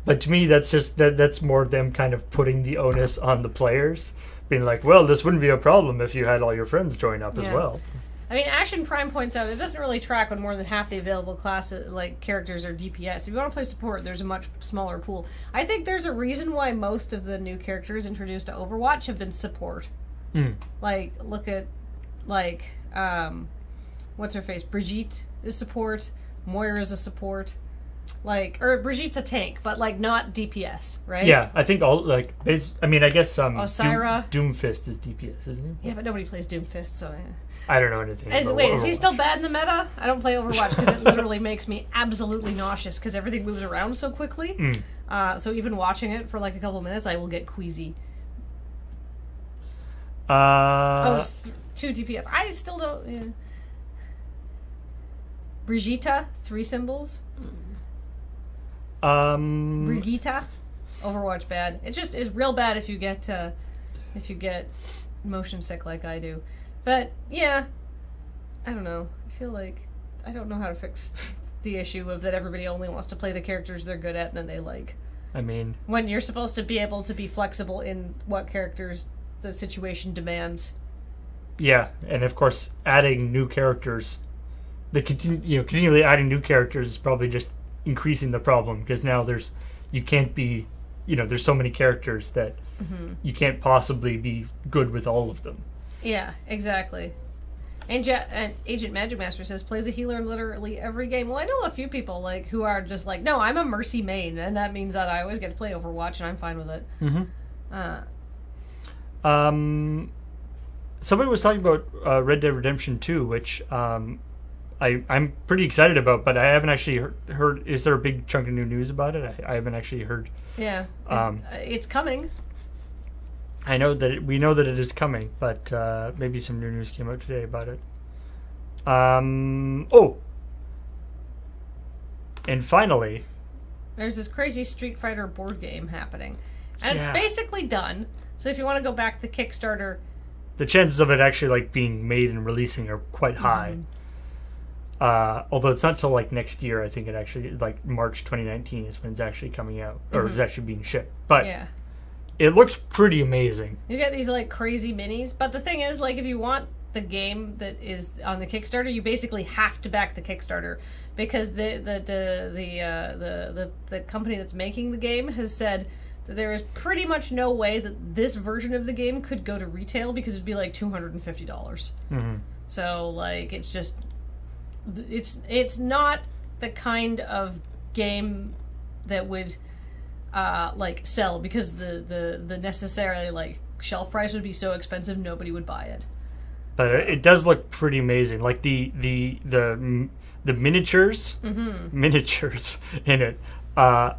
But to me, that's more them kind of putting the onus on the players, being like, well, this wouldn't be a problem if you had all your friends join up as well. I mean, Ashen Prime points out it doesn't really track when more than half the available classes, like, characters are DPS. If you want to play support, there's a much smaller pool. I think there's a reason why most of the new characters introduced to Overwatch have been support. Like, look at, like, what's her face? Brigitte is support. Moira is a support. Like, or Brigitte's a tank, but, like, not DPS, right? Yeah, I think all, like, I guess Osira. Doomfist is DPS, isn't he? Yeah, but nobody plays Doomfist, so yeah. I don't know anything about Wait, is he still bad in the meta? I don't play Overwatch because it literally makes me absolutely nauseous because everything moves around so quickly. So even watching it for like a couple minutes, I will get queasy. It's 2 DPS. I still don't... Yeah. Brigitte, 3 symbols. Brigitte, Overwatch bad. It just is real bad if you get motion sick like I do. But yeah, I don't know. I feel like I don't know how to fix the issue of that everybody only wants to play the characters they're good at and then they like. I mean, when you're supposed to be able to be flexible in what characters the situation demands. Yeah, and of course, adding new characters, continually adding new characters is probably just increasing the problem, because now there's so many characters that you can't possibly be good with all of them. Yeah, exactly. And Agent Magic Master says plays a healer in literally every game. Well, I know a few people like who are just like, no, I'm a Mercy main, and that means that I always get to play Overwatch, and I'm fine with it. Somebody was talking about Red Dead Redemption 2, which I'm pretty excited about, but I haven't actually heard. Is there a big chunk of new news about it? I haven't actually heard. Yeah, it's coming. We know that it is coming, but maybe some new news came out today about it. And finally, there's this crazy Street Fighter board game happening, and it's basically done. So if you want to go back to the Kickstarter, the chances of it actually being made and releasing are quite high. Although it's not till next year. I think it actually March 2019 is when it's actually coming out, or it's actually being shipped. But yeah. It looks pretty amazing. You get these crazy minis, but the thing is, if you want the game that is on the Kickstarter, you basically have to back the Kickstarter, because the company that's making the game has said that there is pretty much no way that this version of the game could go to retail, because it'd be $250. So it's just it's not the kind of game that would sell, because the necessarily shelf price would be so expensive nobody would buy it. But it does look pretty amazing. The miniatures in it,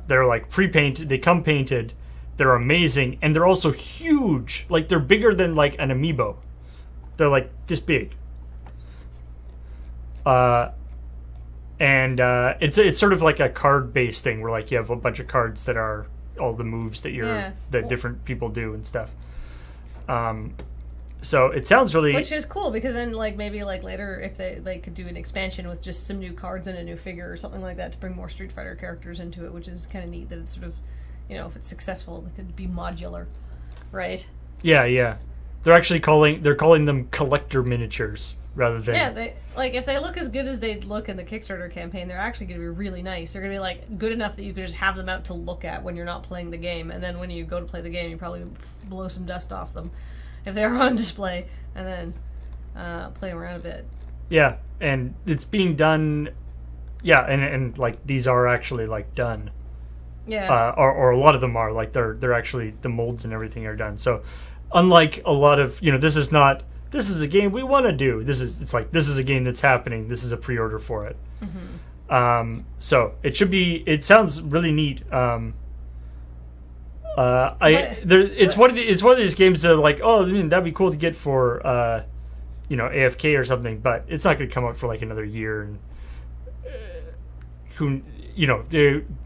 they're pre-painted. They come painted. They're amazing, and they're also huge. They're bigger than an amiibo. They're this big. And it's sort of like a card-based thing where you have a bunch of cards that are all the moves that different people do and stuff. So it sounds really, which is cool, because then maybe later if they could do an expansion with just some new cards and a new figure or something like that to bring more Street Fighter characters into it, which is kind of neat that it's sort of, if it's successful, it could be modular, right? Yeah. They're actually calling them collector miniatures. Rather than they if they look as good as they look in the Kickstarter campaign, they're actually going to be really nice. They're going to be good enough that you could just have them out to look at when you're not playing the game, and then when you go to play the game, you probably blow some dust off them if they're on display, and then play them around a bit. Yeah, and it's being done. Yeah, and these are actually done. Yeah. Or a lot of them are they're actually, the molds and everything are done. So unlike a lot of this is a game we want to do. This is a game that's happening. This is a pre-order for it. So it should be. It sounds really neat. It's one of these games that are that'd be cool to get for AFK or something. But it's not going to come out for another year, and who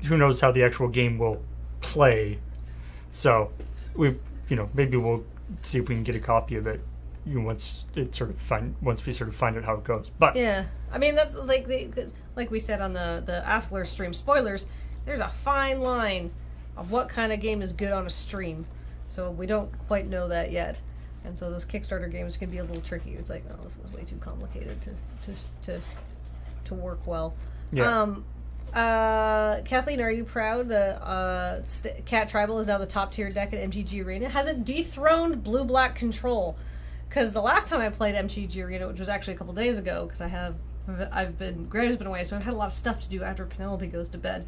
knows how the actual game will play. So maybe we'll see if we can get a copy of it. Once we sort of find out how it goes. But yeah, I mean that's like we said on the Askler stream, spoilers, there's a fine line of what kind of game is good on a stream, so we don't quite know that yet, and so those Kickstarter games can be a little tricky. It's this is way too complicated to work well. Kathleen, are you proud the Cat Tribal is now the top tier deck at MTG Arena? Has it dethroned Blue-Black Control? Because the last time I played MTG Arena, which was actually a couple days ago, because Grant has been away, so I've had a lot of stuff to do after Penelope goes to bed.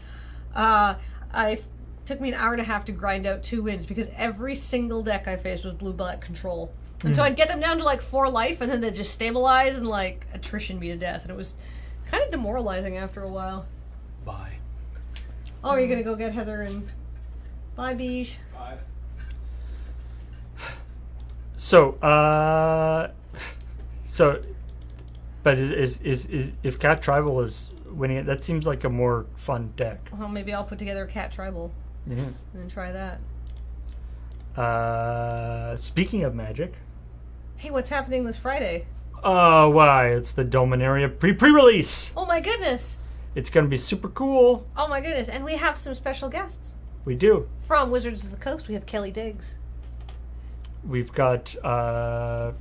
Took me an hour and a half to grind out 2 wins, because every single deck I faced was Blue-Black Control. And so I'd get them down to 4 life, and then they'd just stabilize and attrition me to death, and it was kind of demoralizing after a while. Bye. Oh, you're gonna go get Heather and... Bye, Beige. Bye. But is if Cat Tribal is winning it, that seems like a more fun deck. Well, maybe I'll put together a Cat Tribal. Yeah. And then try that. Speaking of Magic. Hey, what's happening this Friday? Why? It's the Dominaria pre-release. Oh my goodness! It's going to be super cool. Oh my goodness! And we have some special guests We do. from Wizards of the Coast. We have Kelly Diggs. We've got Pro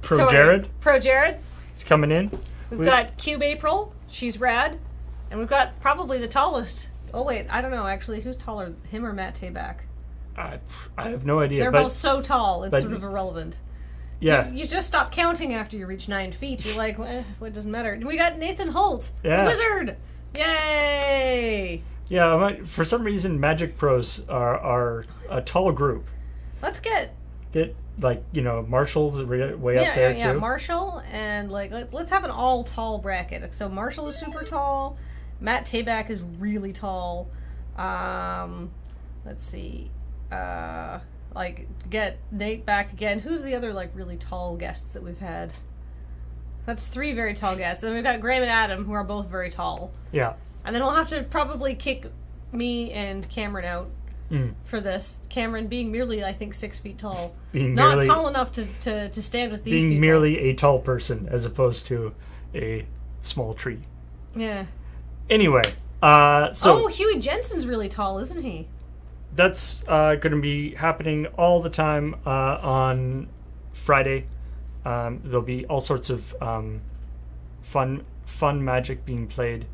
Sorry, Jared. Pro Jared. He's coming in. We've got Cube April. She's rad. And we've got probably the tallest. Oh wait, I don't know actually. Who's taller, him or Matt Tabak? I have no idea. They're both so tall, it's but- sort of irrelevant. Yeah. You just stop counting after you reach 9 feet. You're like, well, it doesn't matter. We got Nathan Holt, Yeah. the wizard. Yay! Yeah, for some reason, Magic Pros are a tall group. Let's get Like, Marshall's way up there, too. Marshall, and like let's have an all tall bracket. So Marshall is super tall. Matt Tabak is really tall. Let's see. Get Nate back again. Who's the other really tall guests that we've had? That's 3 very tall guests. And we've got Graham and Adam, who are both very tall. Yeah. And then we'll have to probably kick me and Cameron out for this. Cameron being merely, I think, 6 feet tall. Not tall enough to stand with these people. Being merely a tall person as opposed to a small tree. Yeah. Anyway, so Huey Jensen's really tall, isn't he? that's going to be happening all the time on Friday. There'll be all sorts of fun Magic being played,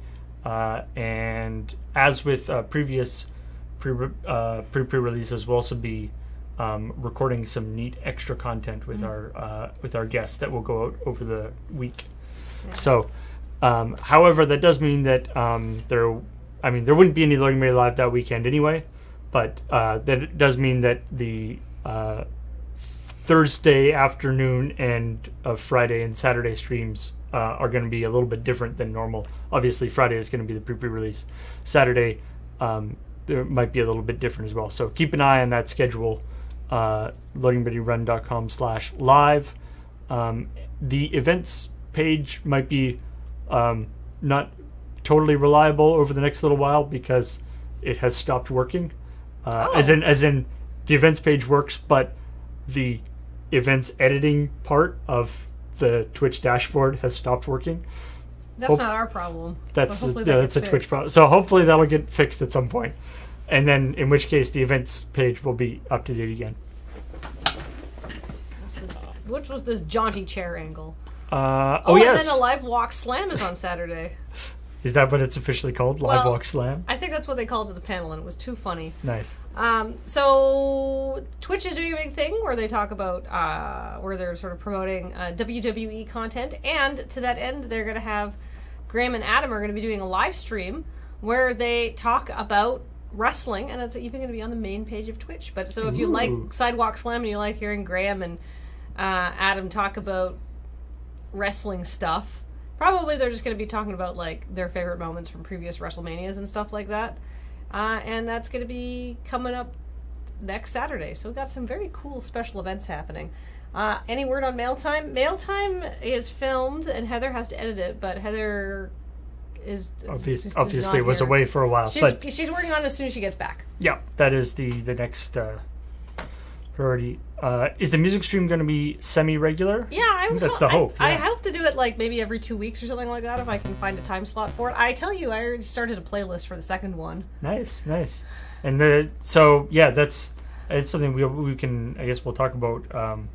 and as with previous pre-releases, we'll also be recording some neat extra content with our guests that will go out over the week. Yeah. So, however, that does mean that there wouldn't be any Loading Bay Live that weekend anyway. But that does mean that the Thursday afternoon and Friday and Saturday streams are going to be a little bit different than normal. Obviously, Friday is going to be the pre-release. Saturday, there might be a little bit different as well. So keep an eye on that schedule. loadingbreadyrun.com/live. The events page might be not totally reliable over the next little while because it has stopped working. As in, the events page works, but the events editing part of the Twitch dashboard has stopped working. That's not our problem. That's a Twitch problem. So hopefully that'll get fixed at some point, and then in which case the events page will be up to date again. Which was this jaunty chair angle? Yes. And then the Live Walk Slam is on Saturday. Is that what it's officially called? Live Walk Slam? I think that's what they called it at the panel, and it was too funny. Nice. So Twitch is doing a big thing where they talk about, where they're sort of promoting WWE content, and to that end, they're going to have Graham and Adam are going to be doing a live stream where they talk about wrestling, and it's even going to be on the main page of Twitch. But so if you like Sidewalk Slam and you like hearing Graham and Adam talk about wrestling stuff, probably they're just going to be talking about their favorite moments from previous WrestleManias and stuff like that. And that's going to be coming up next Saturday. So we've got some very cool special events happening. Any word on Mail Time? Mail Time is filmed and Heather has to edit it, but Heather is obviously was away for a while. She's working on it as soon as she gets back. Yeah, that is the next priority. Is the music stream going to be semi-regular? Yeah, I think that's the hope. I hope to do it maybe every 2 weeks or something like that if I can find a time slot for it. I tell you, I already started a playlist for the second one. Nice. And it's something we can, I guess we'll talk about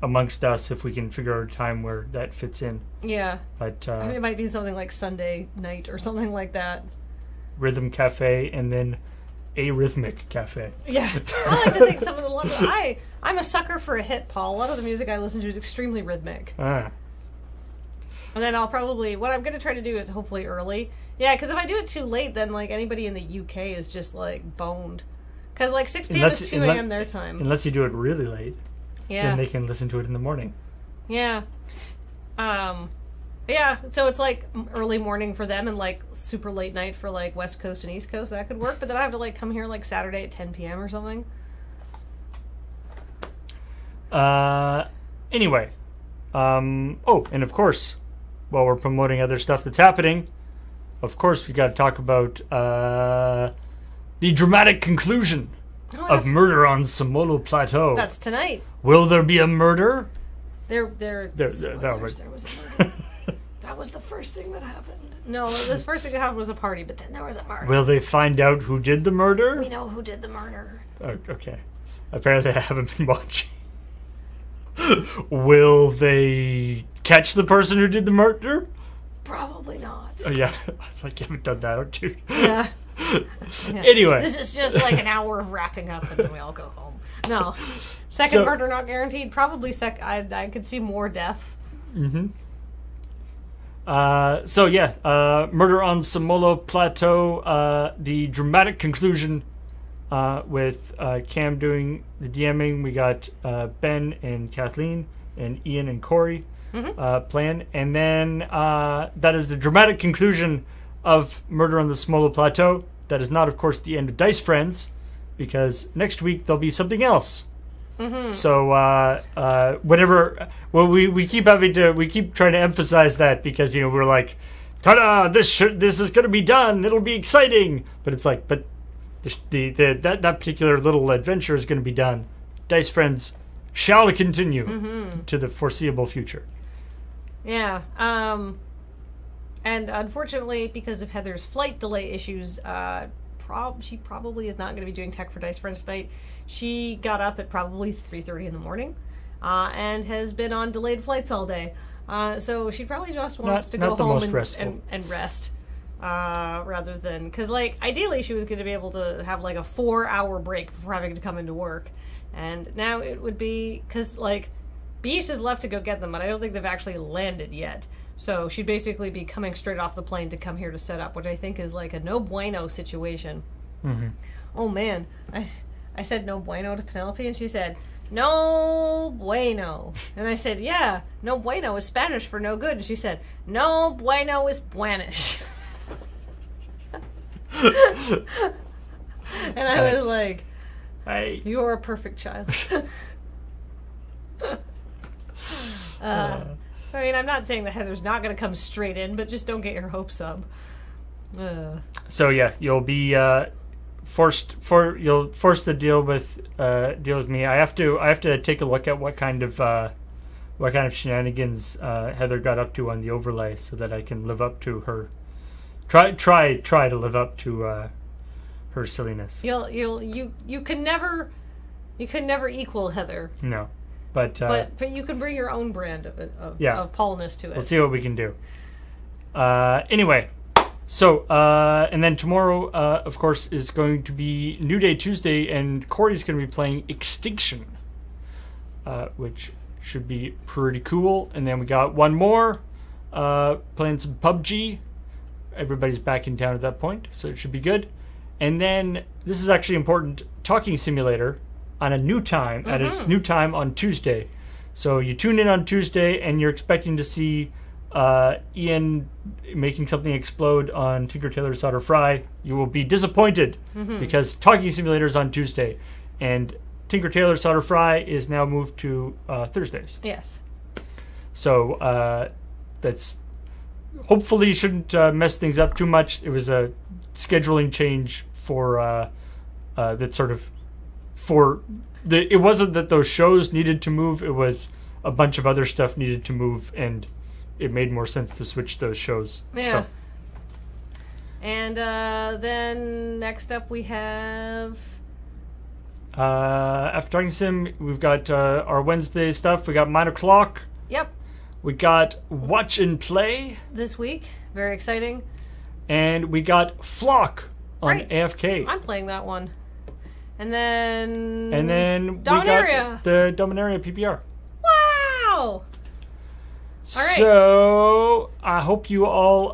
amongst us if we can figure out a time where that fits in. Yeah. But it might be something like Sunday night or something like that. Rhythm Cafe and then a rhythmic cafe. Yeah, I like to think some of the I'm a sucker for a hit, Paul. A lot of the music I listen to is extremely rhythmic. And then I'll probably, what I'm going to try to do is hopefully early. Yeah, because if I do it too late, then anybody in the UK is just boned. Because 6 p.m. is 2 a.m. their time. Unless you do it really late. Yeah. Then they can listen to it in the morning. Yeah. Yeah, so it's early morning for them and super late night for West Coast and East Coast. That could work, but then I have to come here Saturday at 10 p.m. or something. Anyway. And of course, while we're promoting other stuff that's happening, of course we got to talk about the dramatic conclusion of Murder on Samolo Plateau. That's tonight. Will there be a murder? There was a murder. That was the first thing that happened. No, the first thing that happened was a party, but then there was a murder. Will they find out who did the murder? We know who did the murder. Oh, okay. Apparently I haven't been watching. Will they catch the person who did the murder? Probably not. Oh, yeah. I was like, you haven't done that, dude. Yeah. Anyway. This is just like an hour of wrapping up and then we all go home. No. Second murder not guaranteed. Probably I could see more death. Mm-hmm. Murder on Samolo Plateau. The dramatic conclusion with Cam doing the DMing. We got Ben and Kathleen and Ian and Corey playing. And then that is the dramatic conclusion of Murder on the Samolo Plateau. That is not, of course, the end of Dice Friends, because next week there'll be something else. Mm-hmm. So we keep trying to emphasize that because we're like, ta-da! This is going to be done. It'll be exciting. But it's like, that particular little adventure is going to be done. Dice Friends shall continue to the foreseeable future. Yeah. And unfortunately, because of Heather's flight delay issues, she probably is not going to be doing Tech for Dice Friends tonight. She got up at probably 3:30 in the morning and has been on delayed flights all day. So she probably just wants to go home and rest rather than... Because, ideally she was going to be able to have, a 4-hour break before having to come into work. And now it would be... Because, Beach has left to go get them, but I don't think they've actually landed yet. So she'd basically be coming straight off the plane to come here to set up, which I think is a no bueno situation. Mm-hmm. Oh man, I said no bueno to Penelope and she said, no bueno. And I said, yeah, no bueno is Spanish for no good. And she said, no bueno is buenish. And I was like, you're a perfect child. So, I'm not saying that Heather's not going to come straight in, but just don't get your hopes up. So, yeah, you'll be forced to deal with me. I have to take a look at what kind of shenanigans Heather got up to on the overlay, so that I can live up to her. Try to live up to her silliness. You can never equal Heather. No. But you can bring your own brand of Paulness to it. We'll see what we can do. Anyway, so and then tomorrow, of course, is going to be New Day Tuesday, and Corey's going to be playing Extinction, which should be pretty cool. And then we got one more playing some PUBG. Everybody's back in town at that point, so it should be good. And then this is actually important: Talking Simulator. On a new time, at its new time on Tuesday. So you tune in on Tuesday and you're expecting to see Ian making something explode on Tinker Tailor Solder Fry. You will be disappointed because Talking Simulator is on Tuesday and Tinker Tailor Solder Fry is now moved to Thursdays. Yes. So that's hopefully shouldn't mess things up too much. It was a scheduling change for that sort of... it wasn't that those shows needed to move, it was a bunch of other stuff needed to move, and it made more sense to switch those shows. Yeah. So. And then next up we have... after Talking Sim, we've got our Wednesday stuff. We got 9 o'clock. Yep. We got Watch and Play. This week. Very exciting. And we got Flock on AFK. I'm playing that one. And then we got the Dominaria PPR. Wow! All right. So I hope you all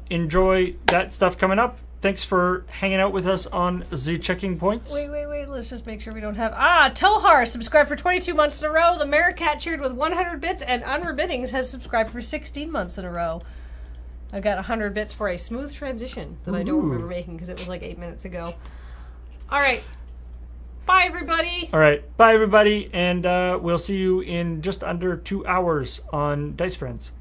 enjoy that stuff coming up. Thanks for hanging out with us on the Checking Points. Wait. Let's just make sure we don't have... Tohar subscribed for 22 months in a row. The Maricat cheered with 100 bits, and Unrebiddings has subscribed for 16 months in a row. I got 100 bits for a smooth transition that I don't remember making because it was 8 minutes ago. All right. Bye, everybody. All right. Bye, everybody. And we'll see you in just under 2 hours on Dice Friends.